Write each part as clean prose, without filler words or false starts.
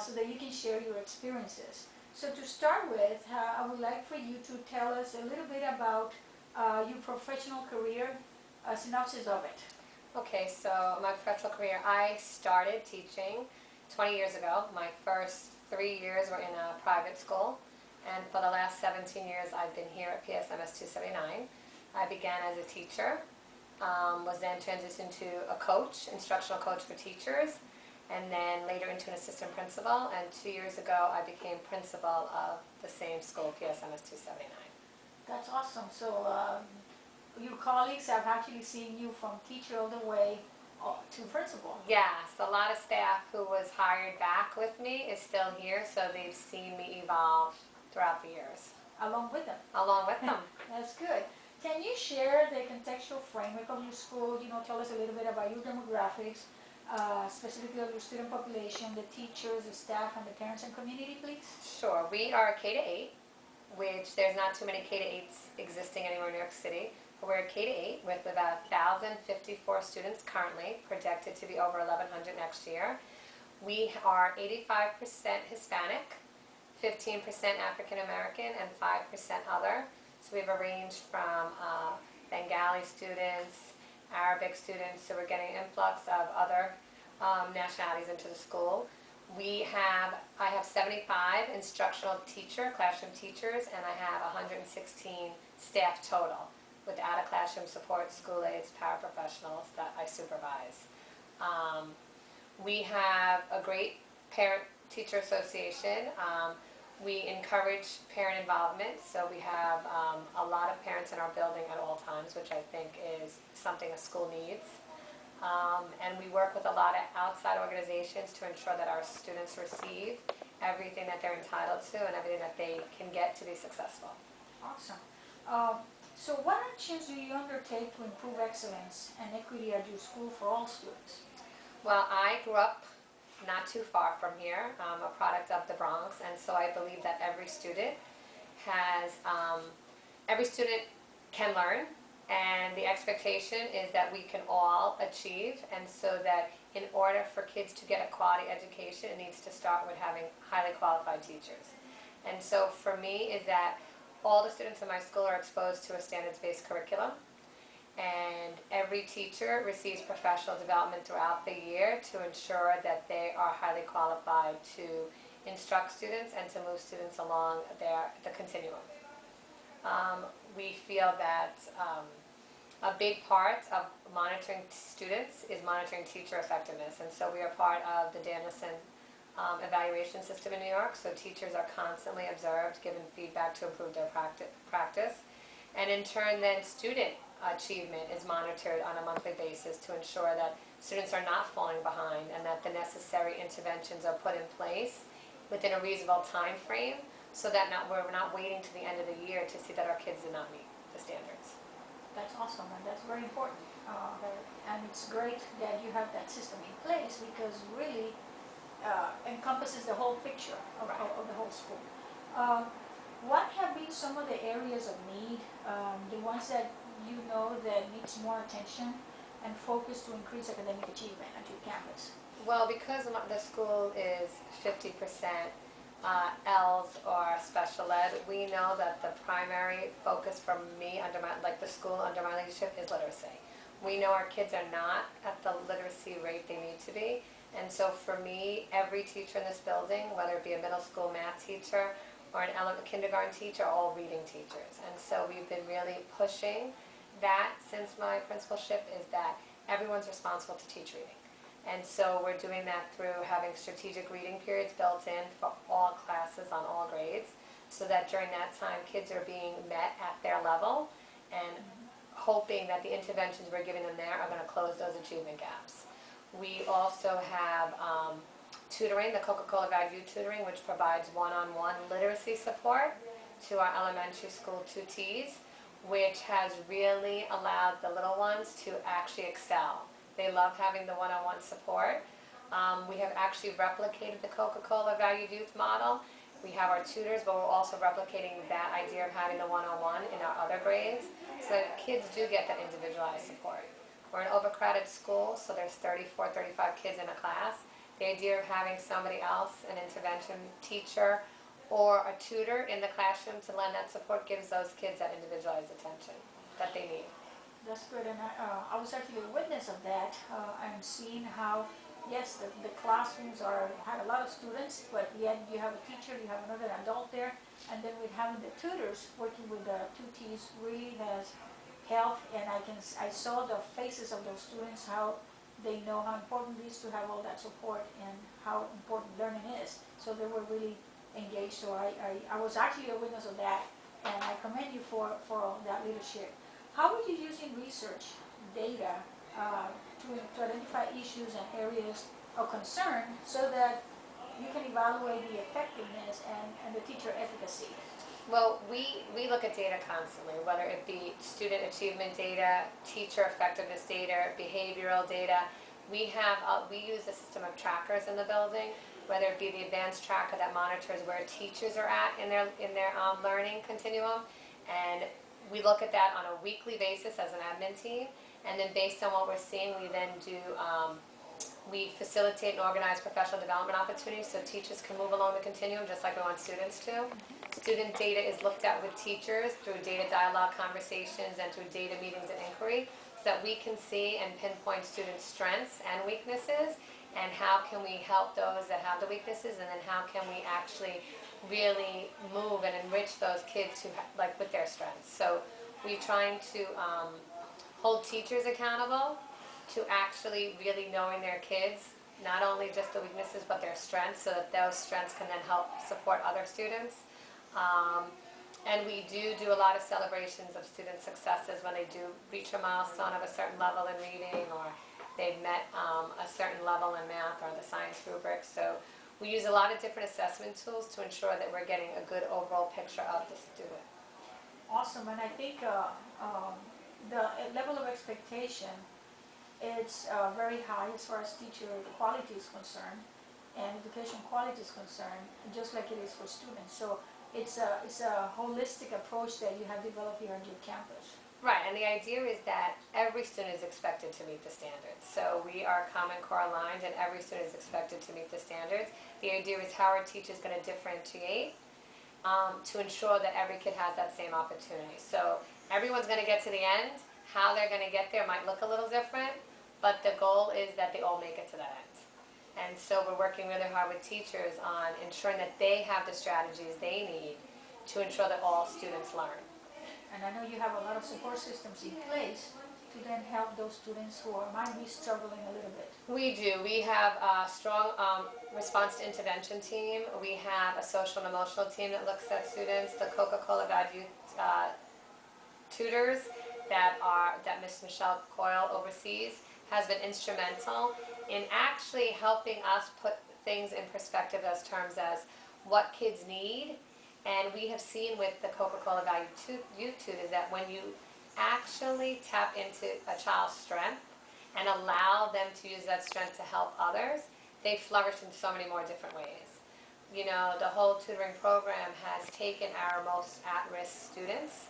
so that you can share your experiences. So to start with, I would like for you to tell us a little bit about your professional career, a synopsis of it. Okay, so my professional career, I started teaching 20 years ago. My first 3 years were in a private school, and for the last 17 years I've been here at PSMS 279. I began as a teacher, was then transitioned to a coach, instructional coach for teachers, and then later into an assistant principal, and 2 years ago I became principal of the same school, PSMS 279. That's awesome. So your colleagues have actually seen you from teacher all the way to principal. Yes, a lot of staff who was hired back with me is still here, so they've seen me evolve throughout the years. Along with them. Along with them. That's good. Can you share the contextual framework of your school? Tell us a little bit about your demographics, specifically of your student population, the teachers, the staff, and the parents and community, please? Sure. We are K-8, which there's not too many K-8s existing anywhere in New York City. But we're K-8 with about 1,054 students currently, projected to be over 1,100 next year. We are 85% Hispanic, 15% African American, and 5% other. So we have a range from Bengali students, Arabic students, so we're getting an influx of other nationalities into the school. I have 75 instructional classroom teachers, and I have 116 staff total, without a classroom support, school aides, paraprofessionals that I supervise. We have a great parent-teacher association. We encourage parent involvement, so we have a lot of parents in our building at all times, which I think is something a school needs. And we work with a lot of outside organizations to ensure that our students receive everything that they're entitled to and everything that they can get to be successful. Awesome. So what actions do you undertake to improve excellence and equity at your school for all students? Well, I grew up not too far from here. I'm a product of the Bronx, and so I believe that every student can learn, and the expectation is that we can all achieve, and so that in order for kids to get a quality education, it needs to start with having highly qualified teachers. And so for me is that all the students in my school are exposed to a standards-based curriculum, and every teacher receives professional development throughout the year to ensure that they are highly qualified to instruct students and to move students along the continuum. We feel that a big part of monitoring students is monitoring teacher effectiveness, and so we are part of the Danielson evaluation system in New York, so teachers are constantly observed, given feedback to improve their practice, and in turn then student achievement is monitored on a monthly basis to ensure that students are not falling behind and that the necessary interventions are put in place within a reasonable time frame, so that we're not waiting to the end of the year to see that our kids did not meet the standards. That's awesome, and that's very important. And it's great that you have that system in place, because really encompasses the whole picture of the whole school. What have been some of the areas of need, the ones that you know that needs more attention and focus to increase academic achievement at your campus? Well, because the school is 50% ELS or special ed, we know that the primary focus for me the school under my leadership is literacy. We know our kids are not at the literacy rate they need to be, and so for me, every teacher in this building, whether it be a middle school math teacher or an kindergarten teacher, are all reading teachers. And so we've been really pushing that since my principalship, is that everyone's responsible to teach reading. And so we're doing that through having strategic reading periods built in for all classes on all grades, so that during that time kids are being met at their level and hoping that the interventions we're giving them there are going to close those achievement gaps. We also have tutoring, the Coca-Cola value tutoring, which provides one-on-one literacy support to our elementary school tutees, which has really allowed the little ones to actually excel. They love having the one-on-one support. We have actually replicated the Coca-Cola Valued Youth model. We have our tutors, but we're also replicating that idea of having the one-on-one in our other grades, so that kids do get that individualized support. We're an overcrowded school, so there's 34, 35 kids in a class, The idea of having somebody else, an intervention teacher or a tutor in the classroom to lend that support, gives those kids that individualized attention that they need. That's good, and I was actually a witness of that. I'm seeing how, yes, the classrooms had a lot of students, but yet you have a teacher, you have another adult there, and then with having the tutors working with the two T's really has helped, and I saw the faces of those students, how they know how important it is to have all that support and how important learning is. So they were really engaged. So I was actually a witness of that, and I commend you for that leadership. How are you using research data to identify issues and areas of concern so that you can evaluate the effectiveness and the teacher efficacy? Well, we look at data constantly, whether it be student achievement data, teacher effectiveness data, behavioral data. We use a system of trackers in the building, whether it be the advanced tracker that monitors where teachers are at in their learning continuum, and we look at that on a weekly basis as an admin team, and then based on what we're seeing, we then do we facilitate and organize professional development opportunities so teachers can move along the continuum just like we want students to. Student data is looked at with teachers through data dialogue conversations and through data meetings and inquiry so that we can see and pinpoint students' strengths and weaknesses, and how can we help those that have the weaknesses, and then how can we actually really move and enrich those kids who with their strengths. So we're trying to hold teachers accountable to actually really knowing their kids, not only just the weaknesses but their strengths, so that those strengths can then help support other students. And we do a lot of celebrations of student successes when they do reach a milestone of a certain level in reading, or they've met a certain level in math or the science rubric. So we use a lot of different assessment tools to ensure that we're getting a good overall picture of the student. Awesome, and I think the level of expectation, it's very high as far as teacher quality is concerned and education quality is concerned, just like it is for students. So it's a holistic approach that you have developed here on your campus. Right, and the idea is that every student is expected to meet the standards. So we are Common Core aligned, and every student is expected to meet the standards. The idea is how our teacher is going to differentiate to ensure that every kid has that same opportunity. So everyone's going to get to the end. How they're going to get there might look a little different, but the goal is that they all make it to that end. And so we're working really hard with teachers on ensuring that they have the strategies they need to ensure that all students learn. And I know you have a lot of support systems in place to then help those students who might be struggling a little bit. We do. We have a strong response to intervention team. We have a social and emotional team that looks at students. The Coca-Cola value tutors that Miss Michelle Coyle oversees has been instrumental in actually helping us put things in perspective as terms as what kids need. And we have seen with the Coca-Cola value tutors that when you actually tap into a child's strength and allow them to use that strength to help others, they flourish in so many more different ways. You know, the whole tutoring program has taken our most at-risk students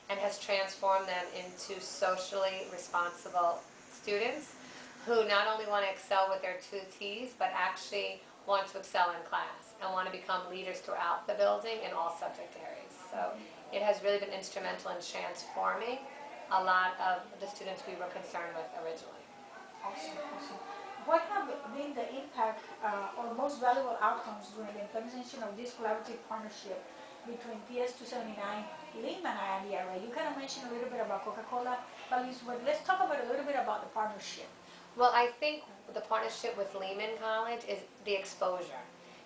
and has transformed them into socially responsible students who not only want to excel with their two T's, but actually want to excel in class and want to become leaders throughout the building in all subject areas. So it has really been instrumental in transforming a lot of the students we were concerned with originally. Awesome, awesome. What have been the impact or most valuable outcomes during the implementation of this collaborative partnership between PS 279, Lehman, and IDRA? You kind of mentioned a little bit about Coca-Cola, but let's talk about a little bit about the partnership. Well, I think the partnership with Lehman College is the exposure.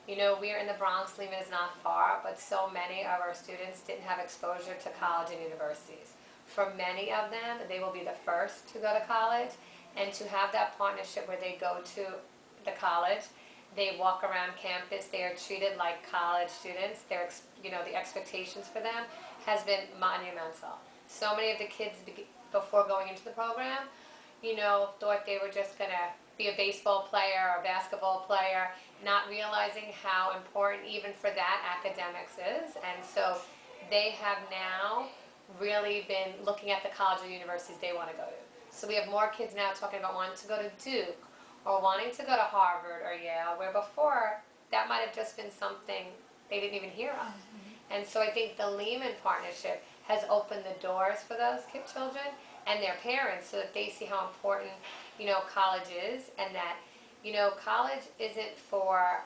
You know, we're in the Bronx, Lehman is not far, but so many of our students didn't have exposure to college and universities. For many of them, they will be the first to go to college, and to have that partnership where they go to the college, they walk around campus, they are treated like college students, the expectations for them has been monumental. So many of the kids, before going into the program, thought they were just going to be a baseball player or a basketball player, not realizing how important even for that academics is. And so they have now really been looking at the college or universities they want to go to. So we have more kids now talking about wanting to go to Duke or wanting to go to Harvard or Yale, where before that might have just been something they didn't even hear of. And so I think the Lehman partnership has opened the doors for those children and their parents so that they see how important, college is, and that, college isn't for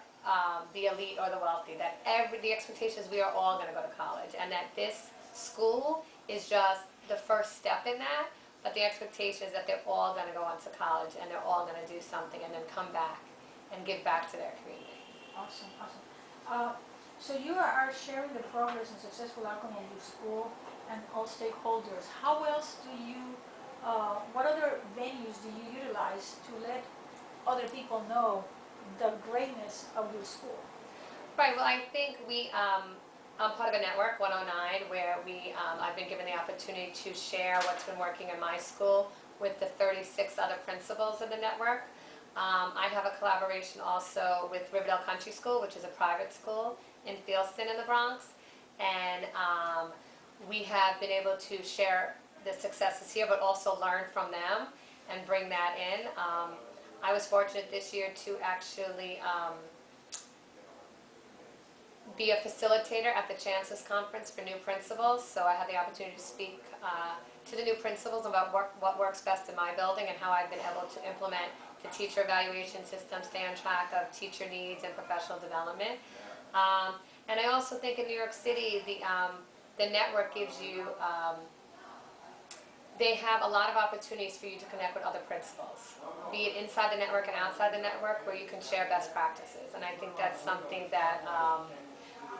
the elite or the wealthy, that the expectation is we are all going to go to college, and that this school is just the first step in that, but the expectation is that they're all going to go on to college and they're all going to do something and then come back and give back to their community. Awesome, awesome. So you are sharing the progress and successful outcome of your school and all stakeholders. How else do you, what other venues do you utilize to let other people know the greatness of your school? Right, well I think I'm part of a network, 109, where I've been given the opportunity to share what's been working in my school with the 36 other principals in the network. I have a collaboration also with Riverdale Country School, which is a private school in Fieldston in the Bronx, and we have been able to share the successes here, but also learn from them and bring that in. I was fortunate this year to actually be a facilitator at the Chancellor's Conference for new principals, so I had the opportunity to speak to the new principals about what works best in my building and how I've been able to implement the teacher evaluation system, stay on track of teacher needs and professional development. And I also think in New York City, the network gives you, they have a lot of opportunities for you to connect with other principals, be it inside the network and outside the network, where you can share best practices. And I think that's something that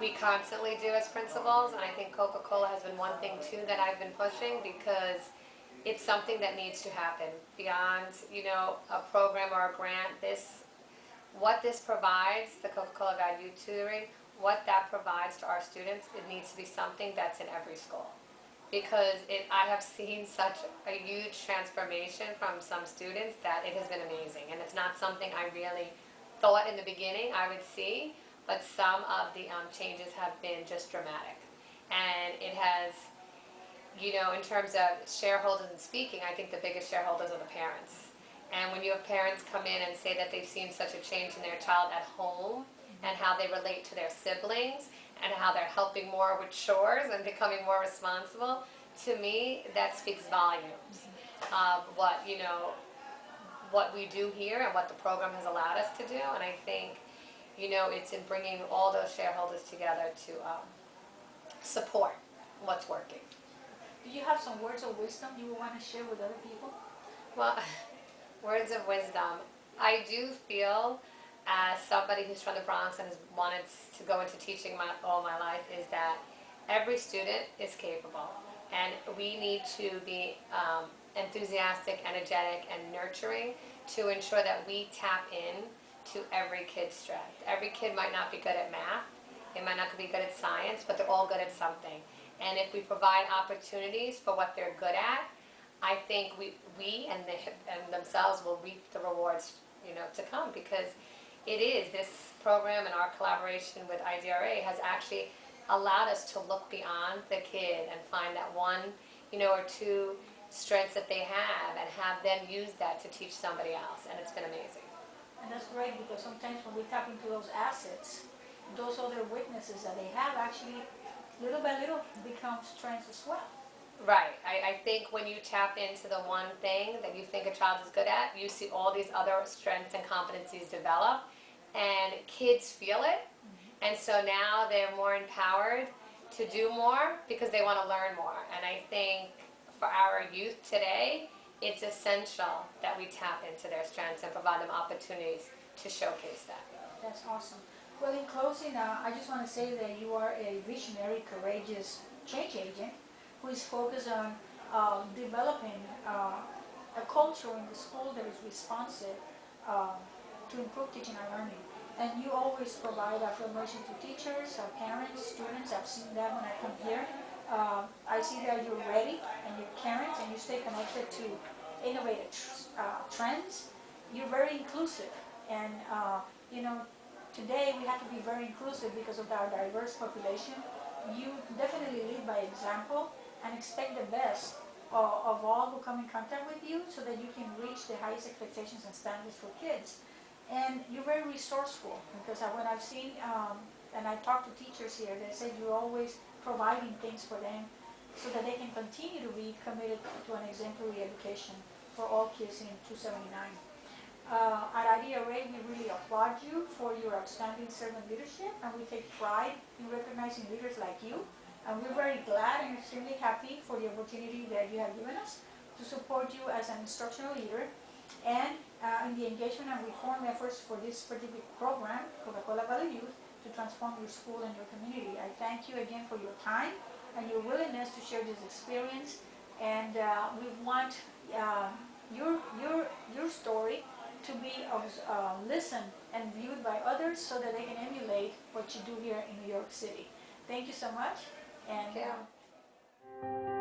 we constantly do as principals, and I think Coca-Cola has been one thing too that I've been pushing, because it's something that needs to happen beyond, a program or a grant. What this provides, the Coca-Cola Value Tutoring, what that provides to our students, it needs to be something that's in every school. Because I have seen such a huge transformation from some students that it has been amazing. And it's not something I really thought in the beginning I would see, but some of the changes have been just dramatic. And it has, in terms of shareholders and speaking, I think the biggest shareholders are the parents. And when you have parents come in and say that they've seen such a change in their child at home, and how they relate to their siblings, and how they're helping more with chores and becoming more responsible, to me, that speaks volumes of what we do here and what the program has allowed us to do. And I think, it's in bringing all those shareholders together to support what's working. Do you have some words of wisdom you want to share with other people? Well, words of wisdom. I do feel, as somebody who's from the Bronx and has wanted to go into teaching all my life, is that every student is capable, and we need to be enthusiastic, energetic, and nurturing to ensure that we tap in to every kid's strength. Every kid might not be good at math, they might not be good at science, but they're all good at something. And if we provide opportunities for what they're good at, I think we and themselves will reap the rewards, to come, because this program and our collaboration with IDRA has actually allowed us to look beyond the kid and find that one, or two strengths that they have, and have them use that to teach somebody else, and it's been amazing. And that's great, because sometimes when we tap into those assets, those other weaknesses that they have actually, little by little, become strengths as well. Right. I think when you tap into the one thing that you think a child is good at, you see all these other strengths and competencies develop, and kids feel it, and so now they're more empowered to do more because they want to learn more. And I think for our youth today, it's essential that we tap into their strengths and provide them opportunities to showcase that. That's awesome. Well, in closing, I just want to say that you are a visionary, courageous change agent who is focused on developing a culture in the school that is responsive to improve teaching and learning. And you always provide affirmation to teachers, parents, students. I've seen that when I come here. I see that you're ready and you're caring and you stay connected to innovative trends. You're very inclusive, and today we have to be very inclusive because of our diverse population. You definitely lead by example and expect the best of all who come in contact with you so that you can reach the highest expectations and standards for kids. And you're very resourceful because when I've seen, and I talk to teachers here, they say you're always providing things for them so that they can continue to be committed to an exemplary education for all kids in 279. At IDRA, we really applaud you for your outstanding servant leadership, and we take pride in recognizing leaders like you. And we're very glad and extremely happy for the opportunity that you have given us to support you as an instructional leader and in the engagement and reform efforts for this particular program, Coca-Cola Valley Youth, to transform your school and your community. I thank you again for your time and your willingness to share this experience. And we want your story to be listened and viewed by others so that they can emulate what you do here in New York City. Thank you so much. And Thank you.